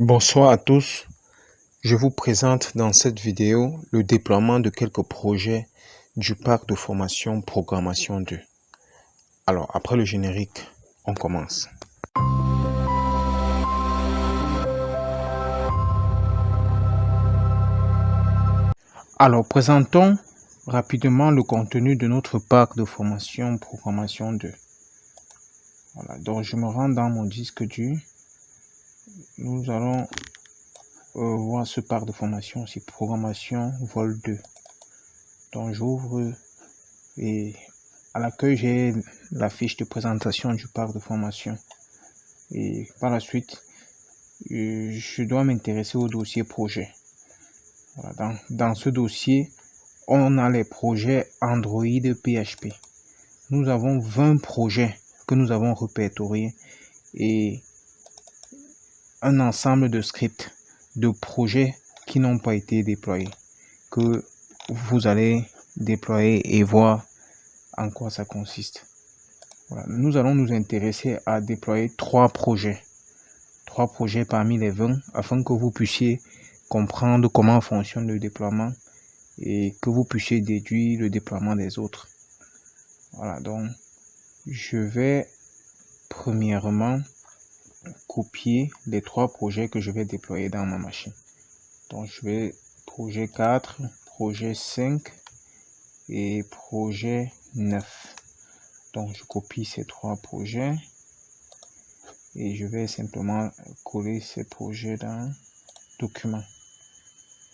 Bonsoir à tous, je vous présente dans cette vidéo le déploiement de quelques projets du parc de formation Programmation 2. Alors après le générique, on commence. Alors présentons rapidement le contenu de notre parc de formation Programmation 2. Voilà, donc je me rends dans mon disque dur. Nous allons voir ce parc de formation, c'est Programmation Vol 2. Donc j'ouvre et à l'accueil j'ai la fiche de présentation du parc de formation. Et par la suite, je dois m'intéresser au dossier projet. Voilà, dans ce dossier, on a les projets Android PHP. Nous avons 20 projets que nous avons répertoriés et un ensemble de scripts, de projets qui n'ont pas été déployés, que vous allez déployer et voir en quoi ça consiste. Voilà. Nous allons nous intéresser à déployer 3 projets parmi les 20 afin que vous puissiez comprendre comment fonctionne le déploiement et que vous puissiez déduire le déploiement des autres. Voilà, donc je vais premièrement copier les 3 projets que je vais déployer dans ma machine. Donc je vais projet 4, projet 5 et projet 9. Donc je copie ces 3 projets et je vais simplement coller ces projets dans document.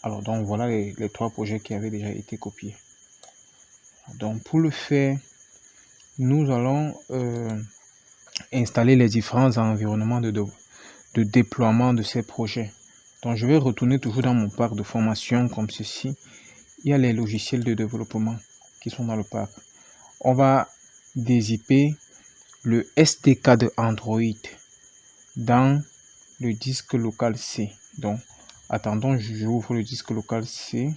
Alors donc voilà les 3 projets qui avaient déjà été copiés. Donc pour le faire, nous allons installer les différents environnements de déploiement de ces projets. Donc je vais retourner toujours dans mon parc de formation comme ceci. Il y a les logiciels de développement qui sont dans le parc. On va dézipper le SDK de Android dans le disque local C. Donc attendons, j'ouvre le disque local C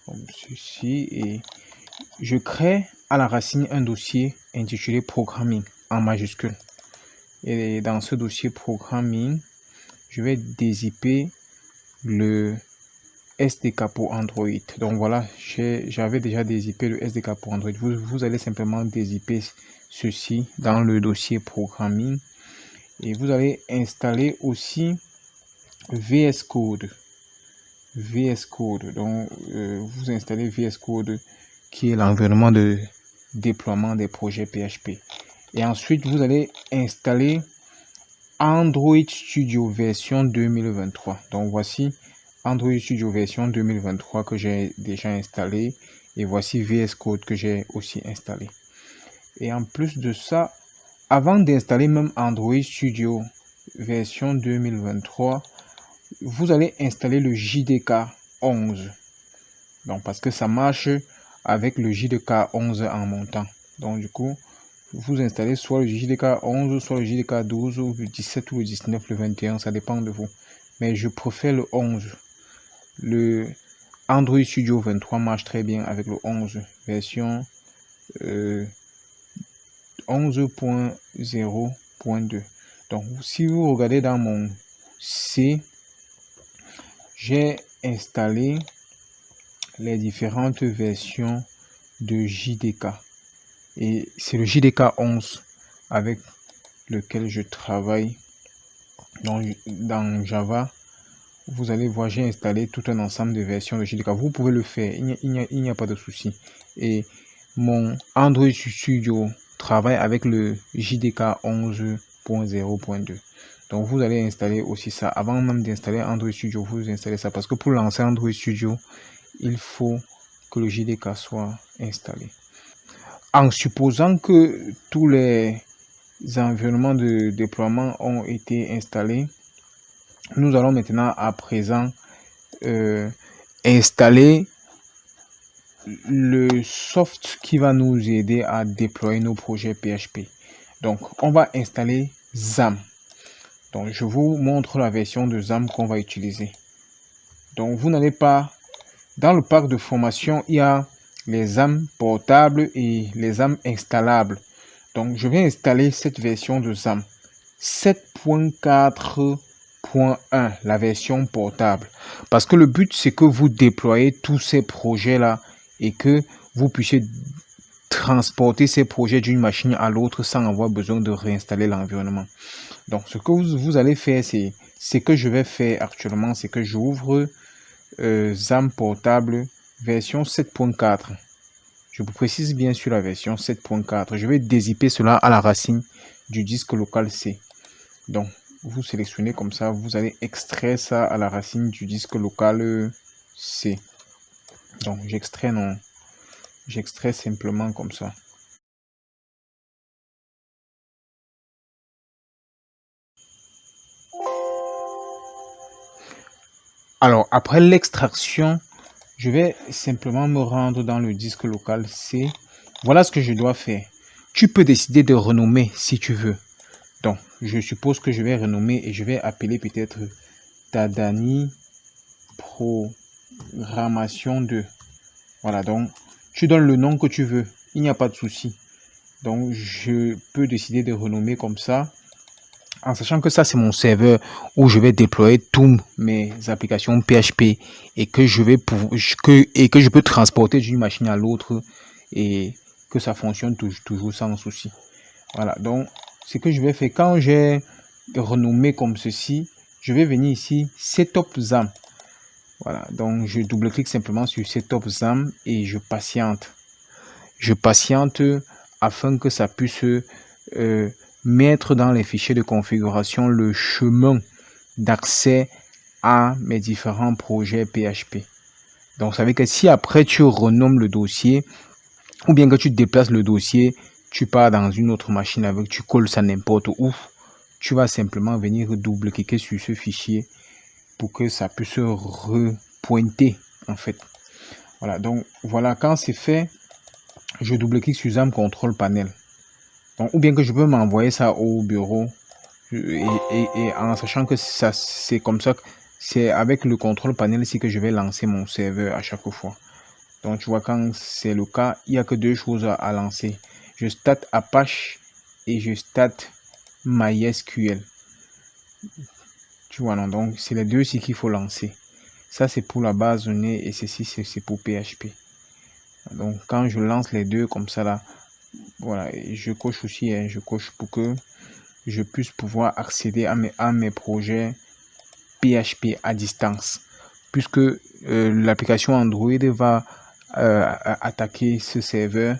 comme ceci et je crée à la racine un dossier intitulé Programming en majuscule. Et dans ce dossier Programming, je vais dézipper le SDK pour Android. Donc voilà, j'avais déjà dézippé le SDK pour Android. Vous allez simplement dézipper ceci dans le dossier Programming. Et vous allez installer aussi VS Code. VS Code. Donc vous installez VS Code qui est l'environnement de déploiement des projets PHP. Et ensuite, vous allez installer Android Studio version 2023. Donc voici Android Studio version 2023 que j'ai déjà installé. Et voici VS Code que j'ai aussi installé. Et en plus de ça, avant d'installer même Android Studio version 2023, vous allez installer le JDK 11. Donc parce que ça marche avec le JDK 11 en montant. Donc du coup, vous installez soit le JDK 11, soit le JDK 12, ou le 17, ou le 19, le 21, ça dépend de vous. Mais je préfère le 11. Le Android Studio 23 marche très bien avec le 11, version 11.0.2. Donc si vous regardez dans mon C, j'ai installé les différentes versions de JDK. Et c'est le JDK 11 avec lequel je travaille. Donc, dans Java, vous allez voir, j'ai installé tout un ensemble de versions de JDK. Vous pouvez le faire, il n'y a pas de souci. Et mon Android Studio travaille avec le JDK 11.0.2. Donc, vous allez installer aussi ça. Avant même d'installer Android Studio, vous installez ça. Parce que pour lancer Android Studio, il faut que le JDK soit installé. En supposant que tous les environnements de déploiement ont été installés, nous allons maintenant à présent installer le soft qui va nous aider à déployer nos projets PHP. Donc, on va installer XAMPP. Donc, je vous montre la version de XAMPP qu'on va utiliser. Donc, vous n'allez pas... Dans le parc de formation, il y a les XAMPP portables et les XAMPP installables. Donc, je vais installer cette version de XAMPP 7.4.1. 1, la version portable. Parce que le but, c'est que vous déployez tous ces projets-là et que vous puissiez transporter ces projets d'une machine à l'autre sans avoir besoin de réinstaller l'environnement. Donc, ce que vous allez faire, c'est ce que je vais faire actuellement, c'est que j'ouvre ZAM portable version 7.4. Je vous précise bien sur la version 7.4. Je vais dézipper cela à la racine du disque local C. Donc, vous sélectionnez comme ça, vous allez extraire ça à la racine du disque local C. Donc, j'extrais simplement comme ça. Alors, après l'extraction, je vais simplement me rendre dans le disque local C. Voilà ce que je dois faire. Tu peux décider de renommer si tu veux. Donc, je suppose que je vais renommer et je vais appeler peut-être Tadani Programmation 2. Voilà, donc tu donnes le nom que tu veux. Il n'y a pas de souci. Donc, je peux décider de renommer comme ça. En sachant que ça, c'est mon serveur où je vais déployer toutes mes applications PHP et que je peux transporter d'une machine à l'autre et que ça fonctionne toujours sans souci. Voilà, donc ce que je vais faire quand j'ai renommé comme ceci, je vais venir ici, Setup ZAM. Voilà, donc je double-clique simplement sur Setup ZAM et je patiente. Je patiente afin que ça puisse mettre dans les fichiers de configuration le chemin d'accès à mes différents projets PHP. Donc, ça veut dire que si après tu renommes le dossier ou bien que tu déplaces le dossier, tu pars dans une autre machine avec, tu colles ça n'importe où, tu vas simplement venir double-cliquer sur ce fichier pour que ça puisse repointer en fait. Voilà, donc voilà, quand c'est fait, je double-clique sur ZAM Control Panel. Donc, ou bien que je peux m'envoyer ça au bureau et en sachant que ça c'est comme ça, c'est avec le contrôle panel ici que je vais lancer mon serveur à chaque fois. Donc tu vois, quand c'est le cas, il n'y a que deux choses à lancer. Je starte Apache et je starte MySQL. Tu vois, non, donc c'est les deux ici qu'il faut lancer. Ça c'est pour la base de données et ceci c'est pour PHP. Donc quand je lance les deux comme ça là, voilà, et je coche aussi, hein, je coche pour que je puisse pouvoir accéder à mes projets PHP à distance, puisque l'application Android va attaquer ce serveur.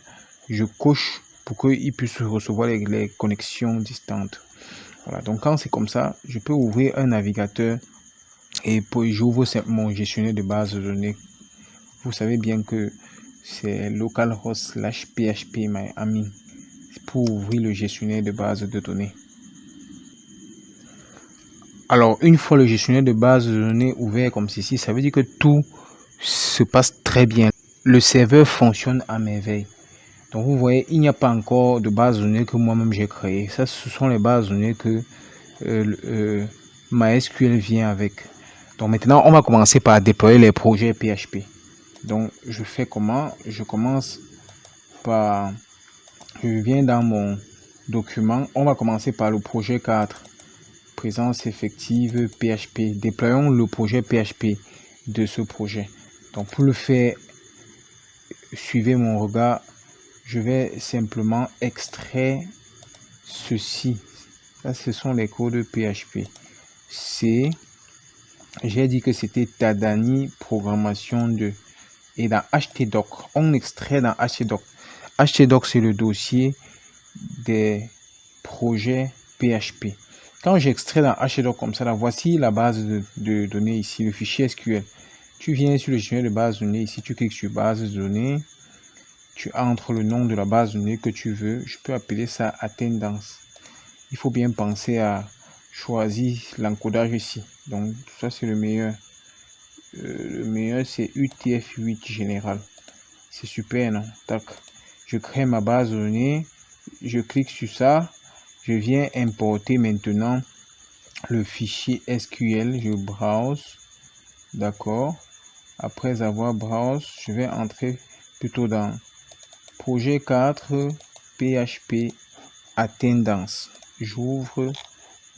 Je coche pour qu'il puisse recevoir les connexions distantes. Voilà, donc quand c'est comme ça, je peux ouvrir un navigateur et puis j'ouvre mon gestionnaire de base de données. Vous savez bien que c'est localhost /phpMyAdmin pour ouvrir le gestionnaire de base de données. Alors, une fois le gestionnaire de base de données ouvert comme ceci, ça veut dire que tout se passe très bien. Le serveur fonctionne à merveille. Donc, vous voyez, il n'y a pas encore de base de données que moi-même j'ai créé. Ça, ce sont les bases de données que MySQL vient avec. Donc, maintenant, on va commencer par déployer les projets PHP. Donc, je fais comment? Je commence par... Je viens dans mon document. On va commencer par le projet 4. Présence effective PHP. Déployons le projet PHP de ce projet. Donc pour le faire, suivez mon regard. Je vais simplement extraire ceci. Ça, ce sont les codes PHP. C'est, j'ai dit que c'était Tadani Programmation 2. Et dans htdoc, on extrait dans htdoc. Htdoc, c'est le dossier des projets PHP. Quand j'extrais dans htdoc comme ça, là, voici la base de données ici, le fichier SQL. Tu viens sur le gestionnaire de base de données, ici tu cliques sur base de données, tu entres le nom de la base de données que tu veux. Je peux appeler ça attendance. Il faut bien penser à choisir l'encodage ici. Donc ça c'est le meilleur. Le meilleur c'est UTF-8 général. C'est super, non? Tac. Je crée ma base de données, je clique sur ça. Je viens importer maintenant le fichier SQL. Je browse. D'accord. Après avoir browse, je vais entrer plutôt dans projet 4 PHP attendance. J'ouvre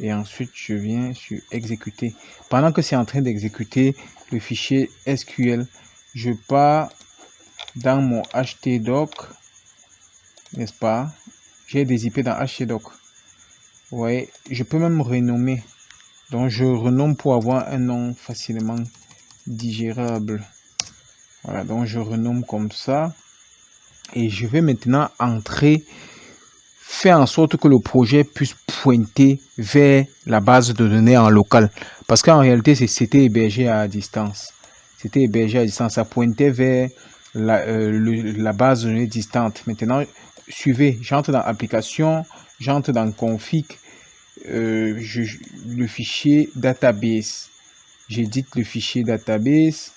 Et ensuite, je viens sur exécuter. Pendant que c'est en train d'exécuter le fichier SQL, je pars dans mon htdoc, n'est-ce pas? J'ai des IP dans htdoc. Vous voyez, je peux même renommer. Donc, je renomme pour avoir un nom facilement digérable. Voilà, donc je renomme comme ça. Et je vais maintenant entrer, faire en sorte que le projet puisse pointer vers la base de données en local. Parce qu'en réalité, c'était hébergé à distance. C'était hébergé à distance. Ça pointait vers la base de données distante. Maintenant, suivez, j'entre dans application, j'entre dans config, le fichier database. J'édite le fichier database.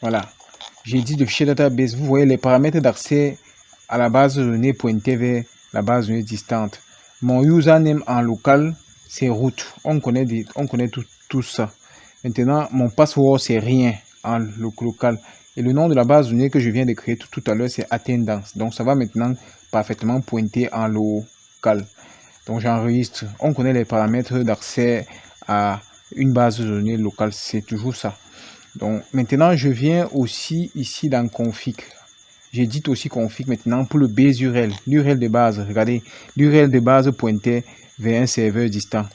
Voilà. J'édite le fichier database. Vous voyez les paramètres d'accès à la base de données pointés vers la base de données distante. Mon username en local, c'est root. On connaît tout ça. Maintenant, mon password, c'est rien en local. Et le nom de la base de données que je viens de créer tout à l'heure, c'est attendance. Donc, ça va maintenant parfaitement pointer en local. Donc, j'enregistre. On connaît les paramètres d'accès à une base de données locale. C'est toujours ça. Donc, maintenant, je viens aussi ici dans config. J'édite aussi config maintenant pour le base URL. L'URL de base, regardez, l'URL de base pointait vers un serveur distant.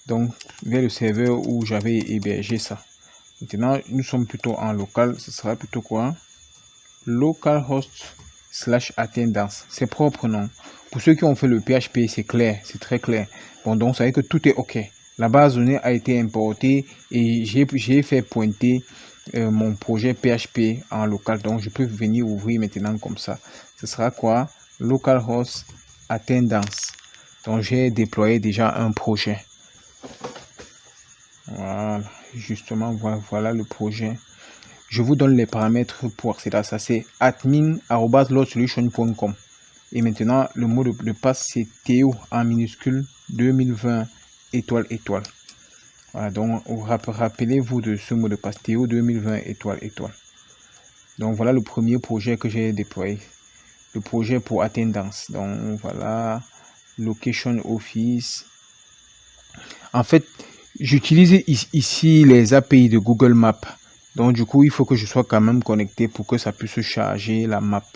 Donc, vers le serveur où j'avais hébergé ça. Maintenant, nous sommes plutôt en local. Ce sera plutôt quoi? Localhost / attendance. C'est propre, non? Pour ceux qui ont fait le PHP, c'est clair, c'est très clair. Bon, donc, ça veut dire que tout est OK. La base de données a été importée et j'ai fait pointer mon projet PHP en local. Donc, je peux venir ouvrir maintenant comme ça. Ce sera quoi? Localhost attendance. Donc, j'ai déployé déjà un projet. Voilà, justement, voilà le projet. Je vous donne les paramètres pour accéder à ça. C'est admin@loadsolution.com. Et maintenant, le mot de passe, c'est Théo en minuscule 2020 étoile étoile. Voilà, donc rappelez-vous de ce mot de passe Théo 2020 étoile étoile. Donc voilà le premier projet que j'ai déployé. Le projet pour attendance. Donc voilà, location office. En fait, j'utilise ici les API de Google Maps. Donc du coup, il faut que je sois quand même connecté pour que ça puisse charger la map.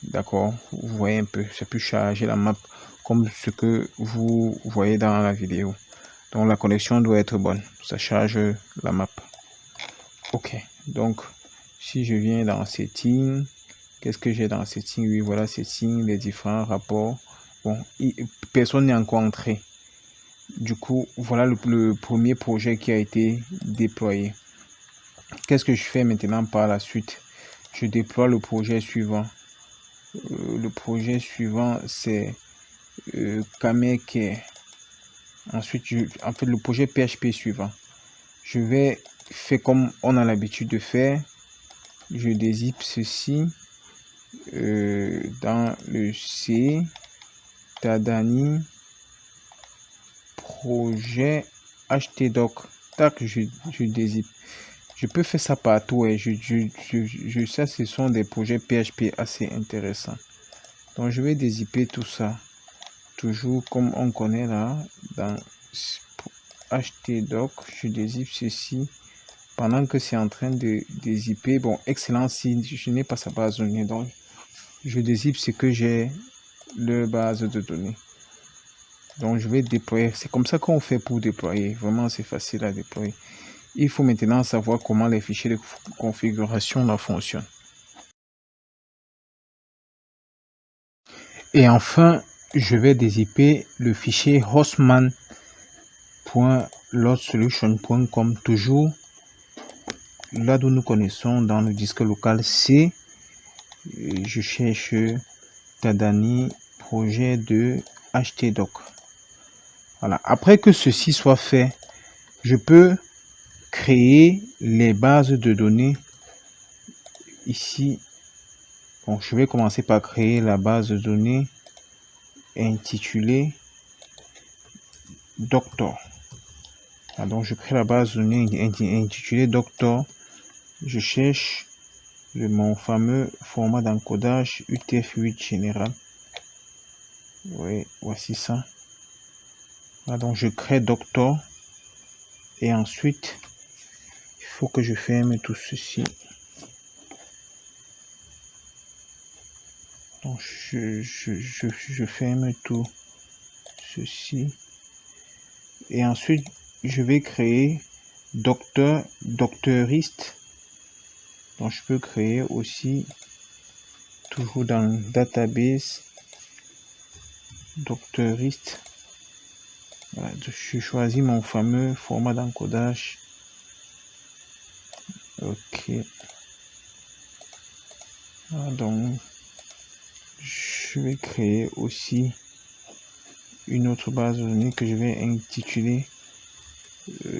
D'accord, vous voyez un peu, ça peut charger la map comme ce que vous voyez dans la vidéo. Donc la connexion doit être bonne, ça charge la map. Ok, donc si je viens dans Settings, qu'est-ce que j'ai dans Settings? Oui, voilà Settings, les différents rapports. Bon, personne n'est encore entré. Du coup, voilà le premier projet qui a été déployé. Qu'est-ce que je fais maintenant par la suite? Je déploie le projet suivant. Le projet suivant, c'est Kameke. Ensuite, en fait, le projet PHP suivant. Je vais faire comme on a l'habitude de faire. Je dézip ceci dans le C, Tadani, projet htdoc. Tac, je dézip. Je peux faire ça partout et je sais ce sont des projets PHP assez intéressants. Donc je vais dézipper tout ça. Toujours comme on connaît là dans htdoc, je dézip ceci pendant que c'est en train de dézipper. Bon, excellent si je n'ai pas sa base de données. Donc je dézip ce que j'ai de base de données. Donc je vais déployer. C'est comme ça qu'on fait pour déployer. Vraiment, c'est facile à déployer. Il faut maintenant savoir comment les fichiers de configuration là fonctionnent. Et enfin, je vais dézipper le fichier hostman.loadsolution.com, toujours là d'où nous connaissons dans le disque local C. Je cherche Tadani projet de htdoc. Voilà. Après que ceci soit fait, je peux créer les bases de données ici. Bon, je vais commencer par créer la base de données intitulée Doctor. Donc je crée la base de données intitulée Doctor. Je cherche mon fameux format d'encodage UTF-8 général. Oui, voici ça. Là, donc je crée doctor et ensuite il faut que je ferme tout ceci. Donc je ferme tout ceci et ensuite je vais créer docteuriste. Donc je peux créer aussi toujours dans database docteuriste. Voilà, je choisis mon fameux format d'encodage. Ok. Voilà, donc je vais créer aussi une autre base de données que je vais intituler.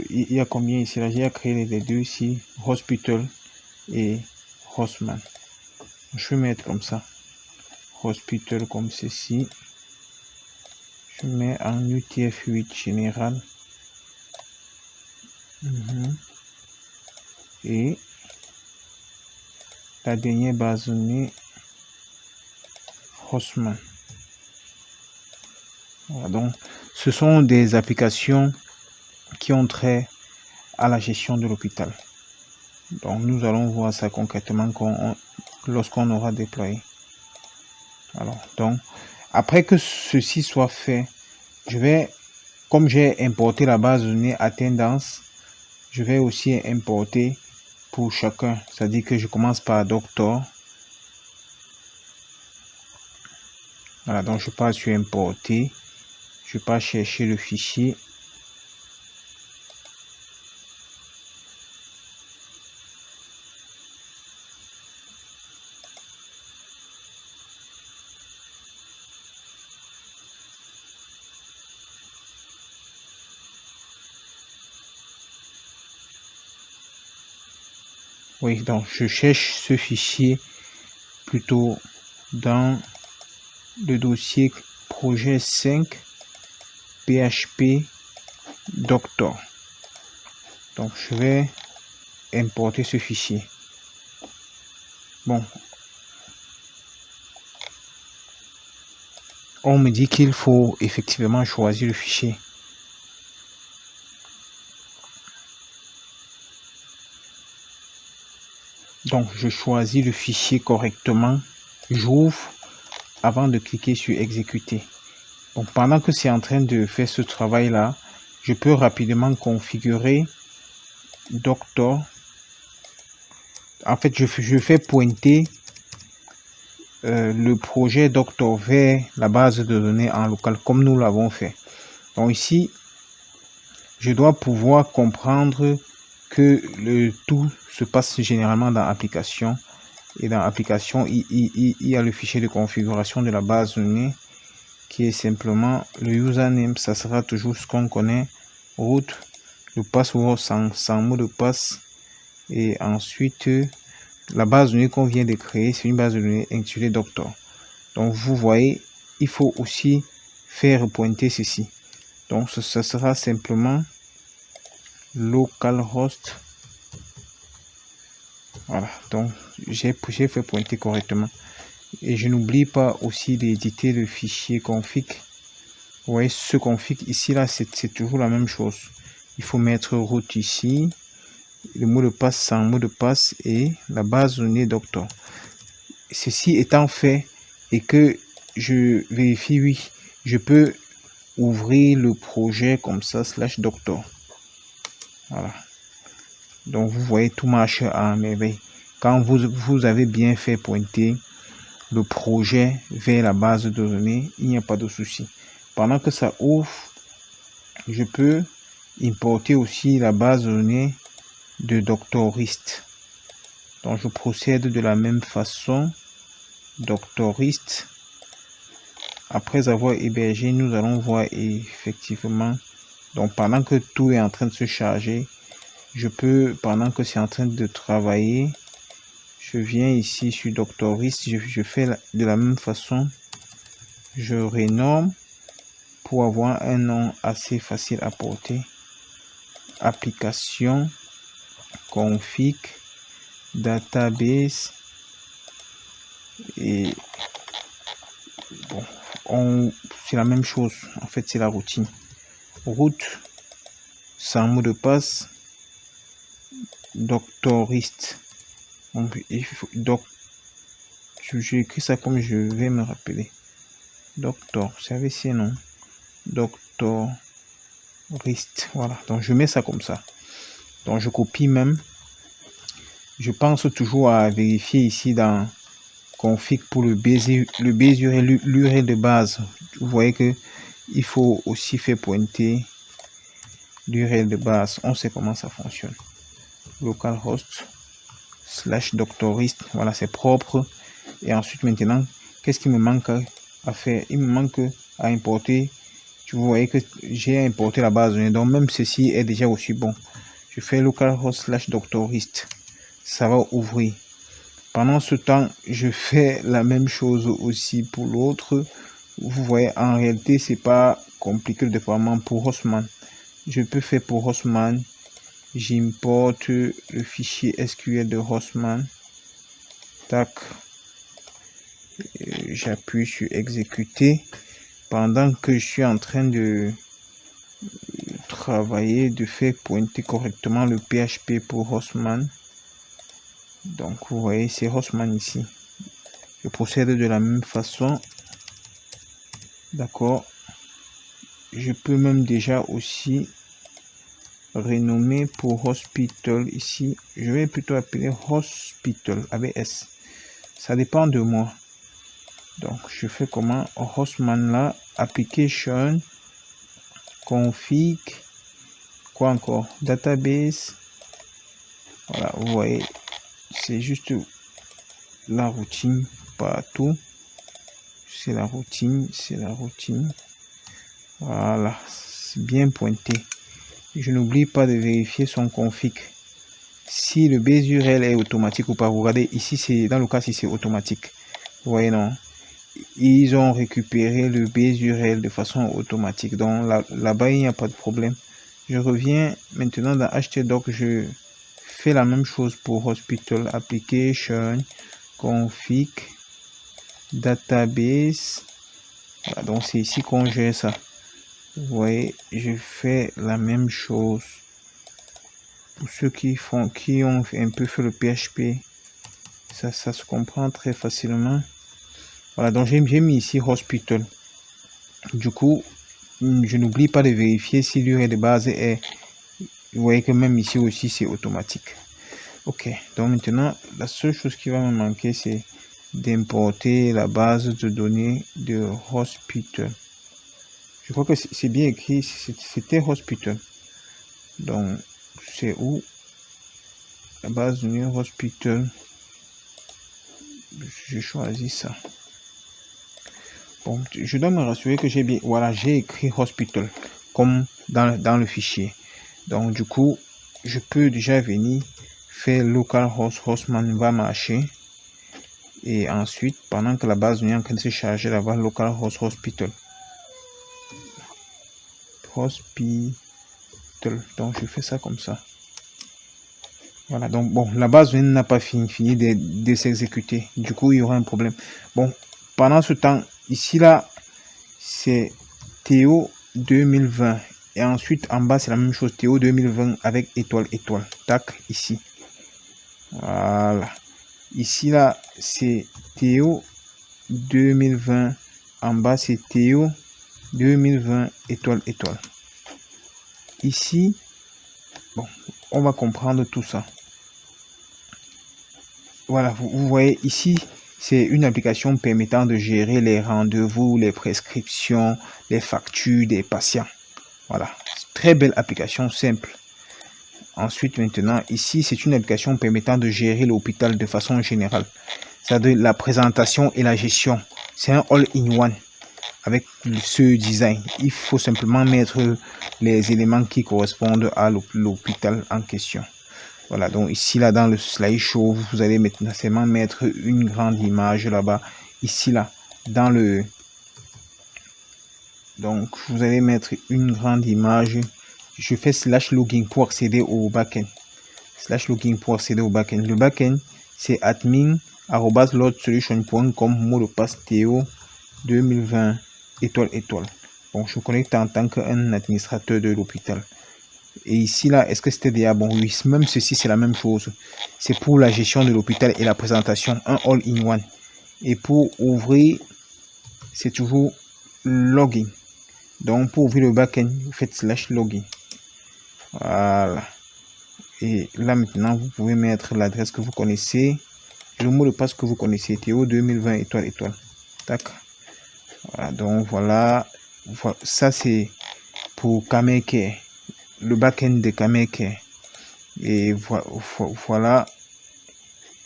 Il y a combien ici là? J'ai créé les deux ici, hospital et hostman. Je vais mettre comme ça, hospital comme ceci. Je mets en UTF-8 général. Et la dernière base de données, hostman. Voilà, donc ce sont des applications qui ont trait à la gestion de l'hôpital. Donc nous allons voir ça concrètement lorsqu'on aura déployé. Alors donc après que ceci soit fait, je vais, comme j'ai importé la base de données attendance, je vais aussi importer pour chacun. C'est-à-dire que je commence par doctor. Voilà, donc je passe sur importer. Je passe chercher le fichier. Oui, donc je cherche ce fichier plutôt dans le dossier projet 5 PHP doctor. Donc je vais importer ce fichier. Bon, on me dit qu'il faut effectivement choisir le fichier. Donc je choisis le fichier correctement, j'ouvre avant de cliquer sur exécuter. Donc pendant que c'est en train de faire ce travail là, je peux rapidement configurer doctor. En fait, je fais pointer le projet doctor vers la base de données en local comme nous l'avons fait. Donc ici, je dois pouvoir comprendre que le tout se passe généralement dans application. Et dans application, il y a le fichier de configuration de la base de données qui est simplement le username. Ça sera toujours ce qu'on connaît, root, le password sans mot de passe. Et ensuite, la base de données qu'on vient de créer, c'est une base de données intitulée doctor. Donc vous voyez, il faut aussi faire pointer ceci. Donc ce sera simplement localhost. Voilà, donc j'ai fait pointer correctement. Et je n'oublie pas aussi d'éditer le fichier config. Vous voyez, ce config ici, là, c'est toujours la même chose. Il faut mettre root ici, le mot de passe sans mot de passe et la base de données doctor. Ceci étant fait et que je vérifie, oui, je peux ouvrir le projet comme ça, /doctor. Voilà. Donc, vous voyez, tout marche à merveille. Quand vous avez bien fait pointer le projet vers la base de données, il n'y a pas de souci. Pendant que ça ouvre, je peux importer aussi la base de données de doctoriste. Donc, je procède de la même façon. Doctoriste. Après avoir hébergé, nous allons voir effectivement. Donc, pendant que tout est en train de se charger, je peux, pendant que c'est en train de travailler, je viens ici sur doctoriste, je fais de la même façon. Je renomme pour avoir un nom assez facile à porter. Application, config, database et bon, c'est la même chose. En fait, c'est la routine. Route, sans mot de passe. Doctoriste. J'ai écrit ça comme je vais me rappeler. Doctor, c'est avec ces noms. Doctoriste. Voilà. Donc, je mets ça comme ça. Donc, je copie même. Je pense toujours à vérifier ici dans config pour le base URL, l'URL de base. Vous voyez que il faut aussi faire pointer l'URL de base. On sait comment ça fonctionne. Localhost / doctorist. Voilà, c'est propre. Et ensuite, maintenant, qu'est-ce qui me manque à faire? Il me manque à importer. Vous voyez que j'ai importé la base. Donc, même ceci est déjà aussi bon. Je fais localhost / doctorist. Ça va ouvrir. Pendant ce temps, je fais la même chose aussi pour l'autre. Vous voyez, en réalité, c'est pas compliqué le déploiement pour Hostman. Je peux faire pour Hostman. J'importe le fichier SQL de Hostman. Tac. J'appuie sur exécuter. Pendant que je suis en train de travailler, de faire pointer correctement le PHP pour Hostman. Donc, vous voyez, c'est Hostman ici. Je procède de la même façon. D'accord. Je peux même déjà aussi renommer pour Hospital ici. Je vais plutôt appeler Hospital avec S. Ça dépend de moi. Donc, je fais comment? Hostman là, application, config, quoi encore? Database. Voilà, vous voyez, c'est juste la routine partout. C'est la routine, c'est la routine. Voilà, c'est bien pointé. Je n'oublie pas de vérifier son config. Si le base URL est automatique ou pas. Vous regardez ici, c'est dans le cas si c'est automatique. Vous voyez, non? Ils ont récupéré le base URL de façon automatique. Donc là-bas, il n'y a pas de problème. Je reviens maintenant dans htdoc. Je fais la même chose pour Hospital Application, config, database. Voilà, donc c'est ici qu'on gère ça. Vous voyez, je fais la même chose. Pour ceux qui ont un peu fait le PHP, ça se comprend très facilement. Voilà, donc j'ai mis ici Hospital. Du coup, je n'oublie pas de vérifier si l'URL de base est... Vous voyez que même ici aussi, c'est automatique. Ok, donc maintenant, la seule chose qui va me manquer, c'est d'importer la base de données de Hospital. Je crois que c'est bien écrit, c'était Hospital. Donc, c'est où? La base de données Hospital. Je choisis ça. Bon, je dois me rassurer que j'ai bien... Voilà, j'ai écrit Hospital comme dans le fichier. Donc, du coup, je peux déjà venir faire localhost, Hostman va marcher. Et ensuite, pendant que la base est en train de se charger, là-bas, localhost Hospital. Donc, je fais ça comme ça. Voilà, donc bon, la base n'a pas fini de s'exécuter. Du coup, il y aura un problème. Bon, pendant ce temps, ici, là, c'est Théo 2020. Et ensuite, en bas, c'est la même chose. Théo 2020 avec étoile. Tac, ici. Voilà. Ici, là, c'est Théo 2020. En bas, c'est Théo 2020 étoile. Ici, bon, on va comprendre tout ça. Voilà, vous voyez ici, c'est une application permettant de gérer les rendez-vous, les prescriptions, les factures des patients. Voilà, très belle application simple. Ensuite, maintenant, ici, c'est une application permettant de gérer l'hôpital de façon générale. C'est-à-dire la présentation et la gestion. C'est un all-in-one avec ce design. Il faut simplement mettre les éléments qui correspondent à l'hôpital en question. Voilà, donc ici, là, dans le slideshow, vous allez maintenant seulement mettre une grande image là-bas. Ici, là, dans le... Donc, vous allez mettre une grande image. Je fais /login pour accéder au backend. /login pour accéder au backend. Le backend, c'est admin@loadsolution.com, mot de passe Théo 2020. étoile, étoile. Bon, je connecte en tant qu'un administrateur de l'hôpital. Et ici, là, est-ce que c'était déjà bon? Oui, même ceci, c'est la même chose. C'est pour la gestion de l'hôpital et la présentation, un all-in-one. Et pour ouvrir, c'est toujours login. Donc, pour ouvrir le backend, vous faites /login. Voilà. Et là, maintenant, vous pouvez mettre l'adresse que vous connaissez. Le mot de passe que vous connaissez, Théo 2020 étoile étoile. Tac. Voilà, donc voilà. Ça, c'est pour Kameke, le backend de Kameke. Et voilà.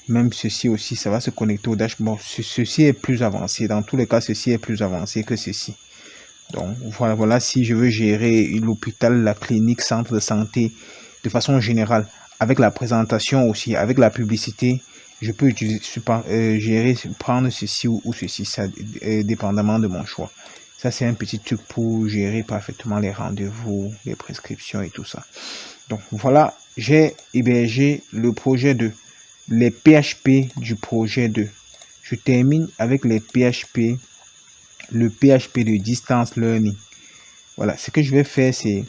Même ceci aussi, ça va se connecter au dashboard. Ceci est plus avancé. Dans tous les cas, ceci est plus avancé que ceci. Donc voilà, si je veux gérer l'hôpital, la clinique, centre de santé de façon générale, avec la présentation aussi, avec la publicité, je peux utiliser, gérer, prendre ceci ou ceci, ça dépendamment de mon choix. Ça, c'est un petit truc pour gérer parfaitement les rendez-vous, les prescriptions et tout ça. Donc voilà, j'ai hébergé le projet 2, les PHP du projet 2. Je termine avec les PHP, le PHP de distance learning. Voilà, ce que je vais faire, c'est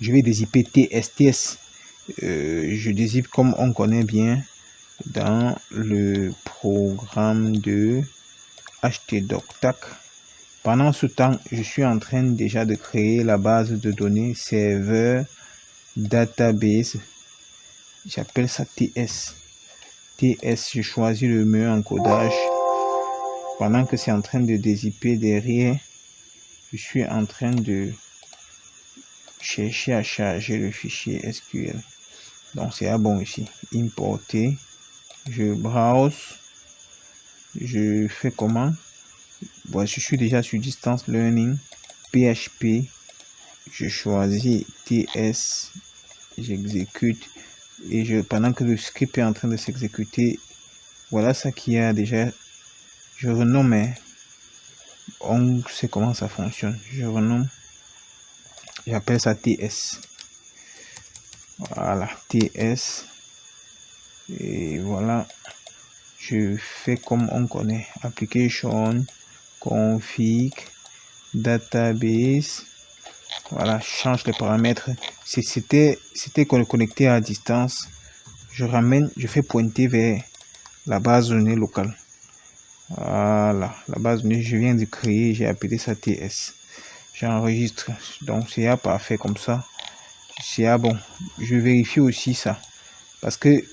je vais dézipper TS. Je dézippe comme on connaît bien dans le programme de htdoc. Tac. Pendant ce temps, je suis en train déjà de créer la base de données serveur database. J'appelle ça TS. TS, je choisis le meilleur encodage. Pendant que c'est en train de dézipper derrière, je suis en train de chercher à charger le fichier SQL. Donc c'est bon ici. Importer. Je browse. Je fais comment? Bon, je suis déjà sur distance learning. PHP. Je choisis TS. J'exécute. Et pendant que le script est en train de s'exécuter, voilà ça qu'il y a déjà. Je renomme. On sait comment ça fonctionne. Je renomme. J'appelle ça TS. Voilà, TS. Et voilà. Je fais comme on connaît. Application, config, database. Voilà, change les paramètres. Si c'était connecté à distance, je fais pointer vers la base de données locale. Voilà, la base de données, je viens de créer, j'ai appelé ça TS. J'enregistre, donc c'est parfait comme ça. C'est bon. Je vérifie aussi ça parce que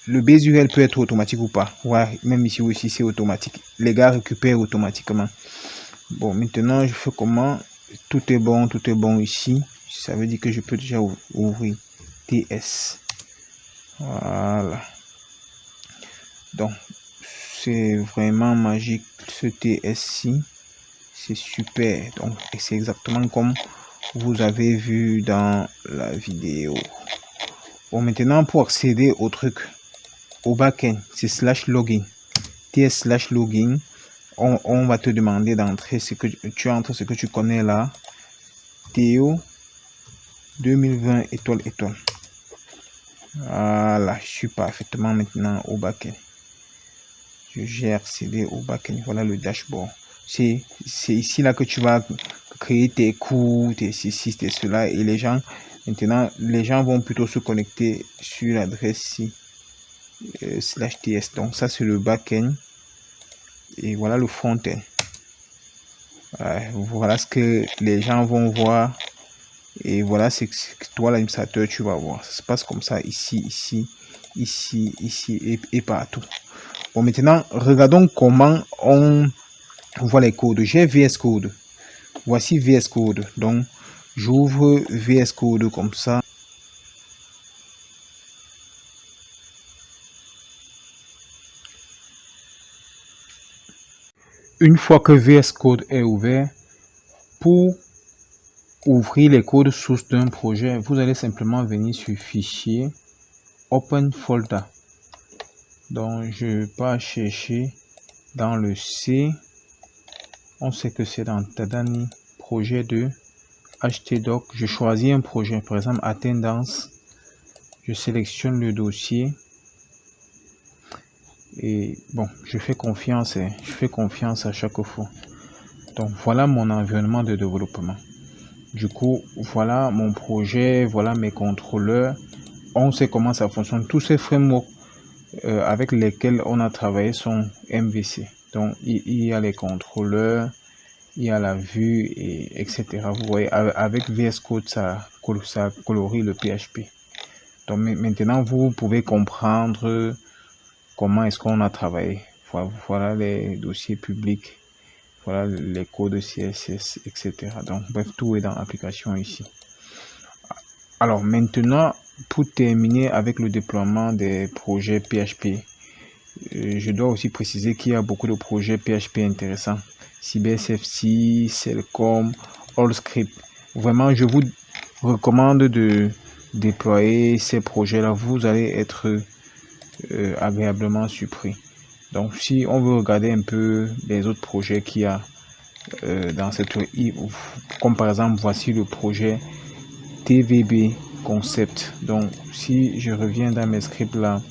le BSUL peut être automatique ou pas. Ouais, même ici aussi c'est automatique. Les gars récupèrent automatiquement. Bon, maintenant je fais comment? Tout est bon ici. Ça veut dire que je peux déjà ouvrir TS. Voilà. Donc c'est vraiment magique ce TS-ci. C'est super. Donc c'est exactement comme vous avez vu dans la vidéo. Bon, maintenant pour accéder au truc, au backend, c'est /login. TS/login. On va te demander d'entrer ce que tu entres, ce que tu connais là. Théo 2020 étoile étoile. Voilà, je suis parfaitement maintenant au backend. J'ai accédé au backend. Voilà le dashboard. C'est ici là que tu vas créer tes cours, tes ceci, tes cela. Et les gens, maintenant, les gens vont plutôt se connecter sur l'adresse ici. /ts. Donc ça, c'est le backend. Et voilà le front-end. Voilà ce que les gens vont voir. Et voilà ce que toi, l'administrateur, tu vas voir. Ça se passe comme ça ici, ici et partout. Bon, maintenant, regardons comment on voit les codes. J'ai VS Code. Voici VS Code. Donc, j'ouvre VS Code comme ça. Une fois que VS Code est ouvert, pour ouvrir les codes sources d'un projet, vous allez simplement venir sur Fichier, Open Folder. Donc, je pars chercher dans le C. On sait que c'est dans Tadani, projet 2, htdoc. Je choisis un projet, par exemple, Attendance. Je sélectionne le dossier. Et bon, je fais confiance à chaque fois. Donc voilà mon environnement de développement. Du coup, voilà mon projet, voilà mes contrôleurs. On sait comment ça fonctionne. Tous ces frameworks avec lesquels on a travaillé sont MVC. Donc il y a les contrôleurs, il y a la vue, et etc. Vous voyez, avec VS Code, ça colorie le PHP. Donc maintenant, vous pouvez comprendre comment est-ce qu'on a travaillé. Voilà les dossiers publics, voilà les codes CSS, etc. Donc bref, tout est dans l'application ici. Alors maintenant, pour terminer avec le déploiement des projets PHP, je dois aussi préciser qu'il y a beaucoup de projets PHP intéressants. CyberSFC, Cellcom, AllScript. Vraiment, je vous recommande de déployer ces projets-là. Vous allez être agréablement surpris. Donc, si on veut regarder un peu les autres projets qu'il y a dans cette... Comme par exemple, voici le projet TVB Concept. Donc, si je reviens dans mes scripts là,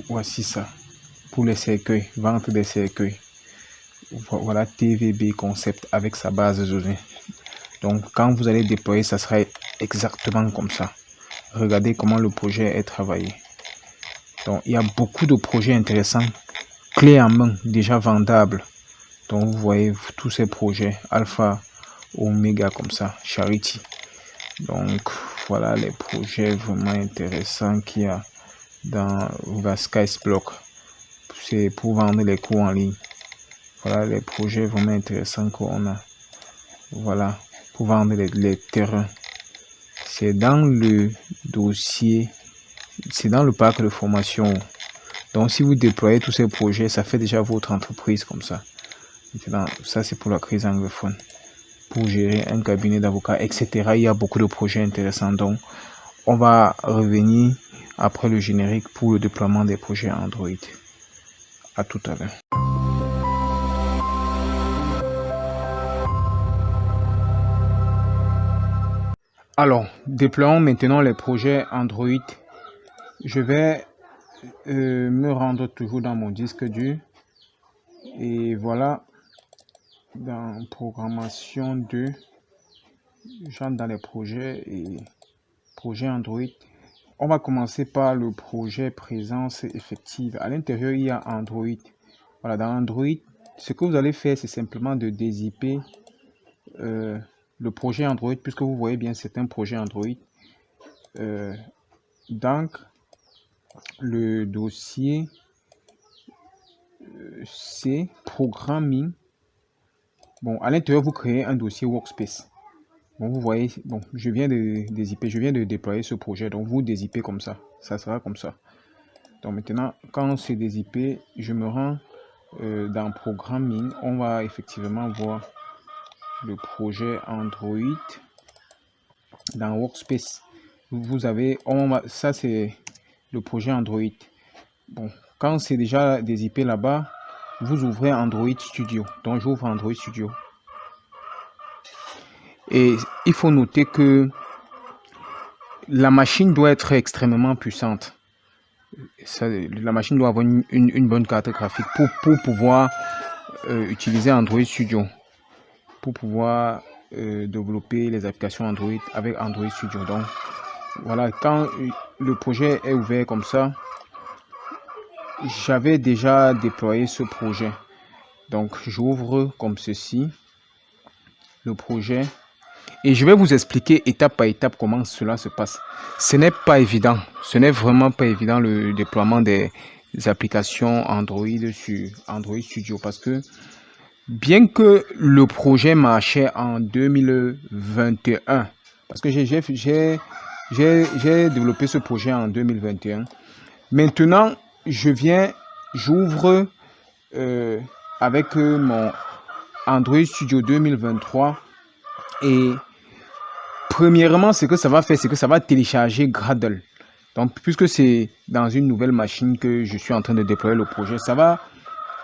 voici ça. Pour les cercueils, vente des cercueils. Voilà TVB Concept avec sa base de données. Donc, quand vous allez déployer, ça sera exactement comme ça. Regardez comment le projet est travaillé. Donc, il y a beaucoup de projets intéressants, clés en main, déjà vendables. Donc, vous voyez tous ces projets, Alpha, Omega comme ça, Charity. Donc, voilà les projets vraiment intéressants qu'il y a dans Skysblock. C'est pour vendre les cours en ligne. Voilà les projets vraiment intéressants qu'on a. Voilà, pour vendre les terrains. C'est dans le dossier, c'est dans le parc de formation. Donc, si vous déployez tous ces projets, ça fait déjà votre entreprise comme ça. Maintenant, ça, c'est pour la crise anglophone. Pour gérer un cabinet d'avocats, etc. Il y a beaucoup de projets intéressants. Donc, on va revenir après le générique pour le déploiement des projets Android. À tout à l'heure. Alors, déployons maintenant les projets Android. Je vais me rendre toujours dans mon disque dur. Et voilà, dans programmation 2, j'entre dans les projets et projets Android. On va commencer par le projet présence effective. À l'intérieur, il y a Android. Voilà, dans Android, ce que vous allez faire, c'est simplement de dézipper le projet Android, puisque vous voyez bien, c'est un projet Android. Donc, le dossier c'est programming. Bon, à l'intérieur, vous créez un dossier workspace. Bon, vous voyez, bon, je viens de dézipper, je viens de déployer ce projet. Donc, vous dézippez comme ça. Ça sera comme ça. Donc, maintenant, quand c'est dézippé, je me rends dans programming. On va effectivement voir le projet Android dans workspace. Vous avez, ça c'est le projet Android. Bon, quand c'est déjà dézippé là-bas, vous ouvrez Android Studio. Donc, j'ouvre Android Studio. Et il faut noter que la machine doit être extrêmement puissante. La machine doit avoir une bonne carte graphique pour pouvoir utiliser Android Studio. Pour pouvoir développer les applications Android avec Android Studio. Donc, voilà, quand le projet est ouvert comme ça, j'avais déjà déployé ce projet. Donc, j'ouvre comme ceci le projet et je vais vous expliquer étape par étape comment cela se passe. Ce n'est pas évident, ce n'est vraiment pas évident le déploiement des applications Android sur Android Studio, parce que bien que le projet marchait en 2021, parce que j'ai développé ce projet en 2021. Maintenant, j'ouvre avec mon Android Studio 2023 et premièrement, ce que ça va faire, c'est que ça va télécharger Gradle. Donc, puisque c'est dans une nouvelle machine que je suis en train de déployer le projet, ça va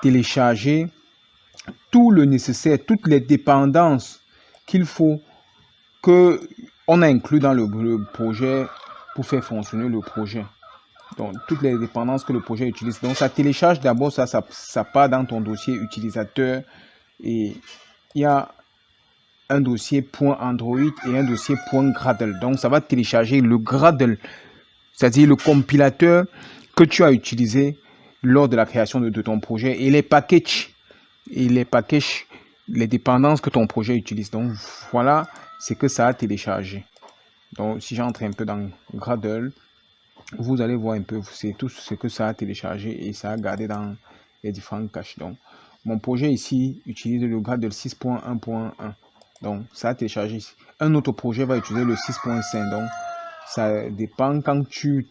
télécharger tout le nécessaire, toutes les dépendances qu'il faut que on a inclus dans le projet pour faire fonctionner le projet. Donc, toutes les dépendances que le projet utilise. Donc, ça télécharge d'abord, ça part dans ton dossier utilisateur Et il y a un dossier .android et un dossier .gradle. Donc, ça va télécharger le Gradle, c'est-à-dire le compilateur que tu as utilisé lors de la création de ton projet et les packages, les dépendances que ton projet utilise. Donc, voilà ce que ça a téléchargé. Donc, si j'entre un peu dans Gradle, vous allez voir un peu, c'est tout ce que ça a téléchargé et ça a gardé dans les différents caches. Donc, mon projet ici utilise le Gradle 6.1.1. Donc, ça a téléchargé ici. Un autre projet va utiliser le 6.5. Donc, ça dépend quand tu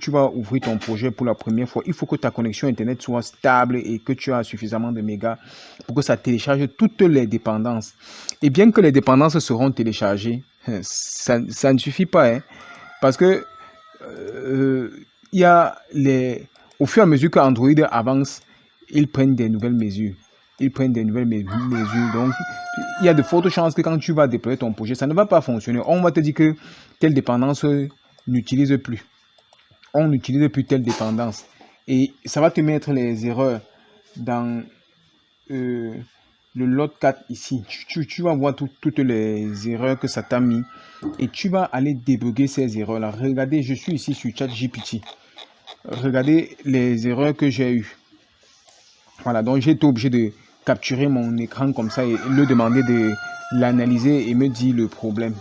vas ouvrir ton projet pour la première fois. Il faut que ta connexion Internet soit stable et que tu as suffisamment de mégas pour que ça télécharge toutes les dépendances. Et bien que les dépendances seront téléchargées, ça ne suffit pas. Hein, parce que il y a au fur et à mesure que Android avance, ils prennent des nouvelles mesures. Donc, il y a de fortes chances que quand tu vas déployer ton projet, ça ne va pas fonctionner. On va te dire que telle dépendance n'utilise plus. On n'utilise plus telle dépendance. Et ça va te mettre les erreurs dans le lot 4 ici. Tu vas voir toutes les erreurs que ça t'a mis. Et tu vas aller débugger ces erreurs-là. Regardez, je suis ici sur ChatGPT. Regardez les erreurs que j'ai eues. Voilà, donc j'ai été obligé de capturer mon écran comme ça et le demander de l'analyser et me dire le problème.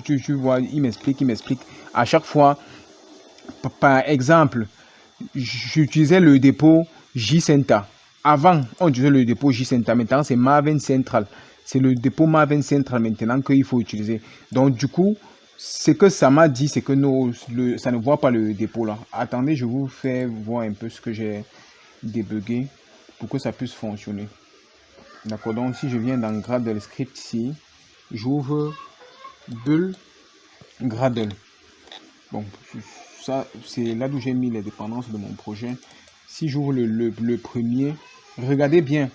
Tu vois, il m'explique. À chaque fois, par exemple, j'utilisais le dépôt JCentral. Avant, on utilisait le dépôt JCentral. Maintenant, c'est Maven Central. C'est le dépôt Maven Central maintenant qu'il faut utiliser. Donc, du coup, ce que ça m'a dit, c'est que ça ne voit pas le dépôt là. Attendez, je vous fais voir un peu ce que j'ai débugué pour que ça puisse fonctionner. D'accord, donc si je viens dans Gradle Script ici, j'ouvre Bull Gradle. Bon, ça c'est là où j'ai mis les dépendances de mon projet. Si j'ouvre le premier, regardez bien,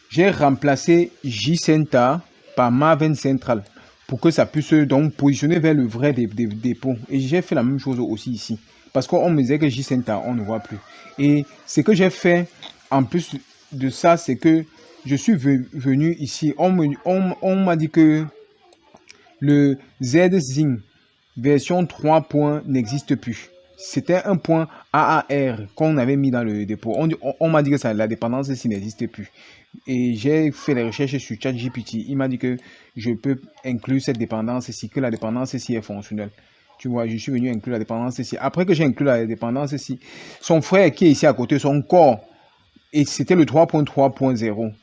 j'ai remplacé JCentral par Maven Central pour que ça puisse donc positionner vers le vrai dépôt. Et j'ai fait la même chose aussi ici. Parce qu'on me disait que JCentral, on ne voit plus. Et ce que j'ai fait en plus de ça, c'est que je suis venu ici. On m'a dit que le ZZing version 3. N'existe plus. C'était un point AAR qu'on avait mis dans le dépôt. On m'a dit que la dépendance ici n'existe plus. Et j'ai fait les recherches sur ChatGPT. Il m'a dit que je peux inclure cette dépendance ici, que la dépendance ici est fonctionnelle. Tu vois, je suis venu inclure la dépendance ici. Après que j'ai inclus la dépendance ici, son frère qui est ici à côté, son corps, et c'était le 3.3.0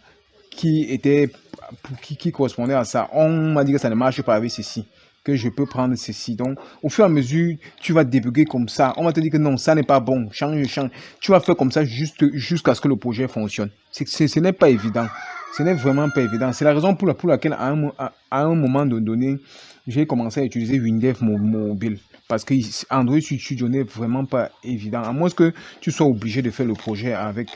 qui correspondait à ça. On m'a dit que ça ne marche pas avec ceci, que je peux prendre ceci. Donc, au fur et à mesure, tu vas débugger comme ça. On va te dire que non, ça n'est pas bon. Change. Tu vas faire comme ça jusqu'à ce que le projet fonctionne. Ce n'est pas évident. Ce n'est vraiment pas évident. C'est la raison pour laquelle, à un moment donné, j'ai commencé à utiliser Windev mobile. Parce que Android Studio n'est vraiment pas évident. À moins que tu sois obligé de faire le projet avec.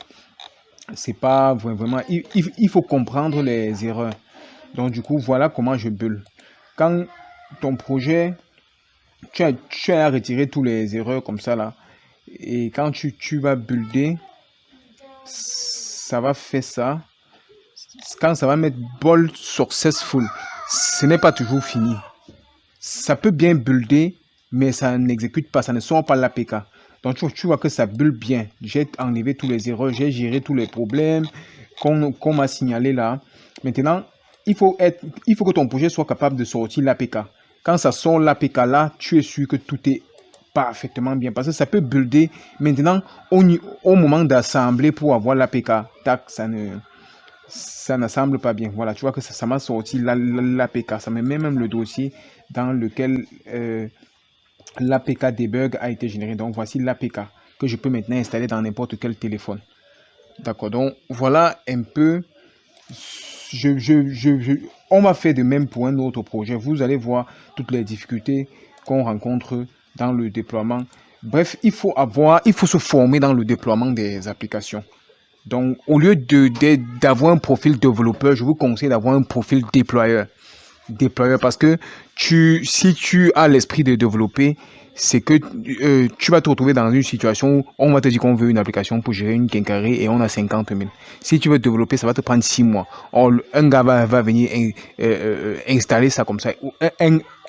C'est pas vraiment. Il faut comprendre les erreurs. Donc, du coup, voilà comment je build. Quand ton projet, tu as retiré tous les erreurs comme ça là. Et quand tu vas builder, ça va faire ça. Quand ça va mettre Bold Successful, ce n'est pas toujours fini. Ça peut bien builder, mais ça n'exécute pas, ça ne sort pas l'APK. Donc tu vois que ça build bien. J'ai enlevé tous les erreurs, j'ai géré tous les problèmes qu'on m'a signalé là. Maintenant, il faut que ton projet soit capable de sortir l'APK. Quand ça sort l'APK là, tu es sûr que tout est parfaitement bien. Parce que ça peut builder. Maintenant, au moment d'assembler pour avoir l'APK, tac, ça n'assemble pas bien. Voilà, tu vois que ça m'a sorti l'APK. Ça me met même le dossier dans lequel l'APK debug a été généré. Donc, voici l'APK que je peux maintenant installer dans n'importe quel téléphone. D'accord, donc voilà un peu. On va faire de même pour un autre projet. Vous allez voir toutes les difficultés qu'on rencontre dans le déploiement. Bref, il faut se former dans le déploiement des applications. Donc, au lieu d'avoir un profil développeur, je vous conseille d'avoir un profil déployeur. déployeur parce que si tu as l'esprit de développer, c'est que tu vas te retrouver dans une situation où on va te dire qu'on veut une application pour gérer une quincaillerie et on a 50 000. Si tu veux développer, ça va te prendre 6 mois. Or, un gars va venir installer ça comme ça.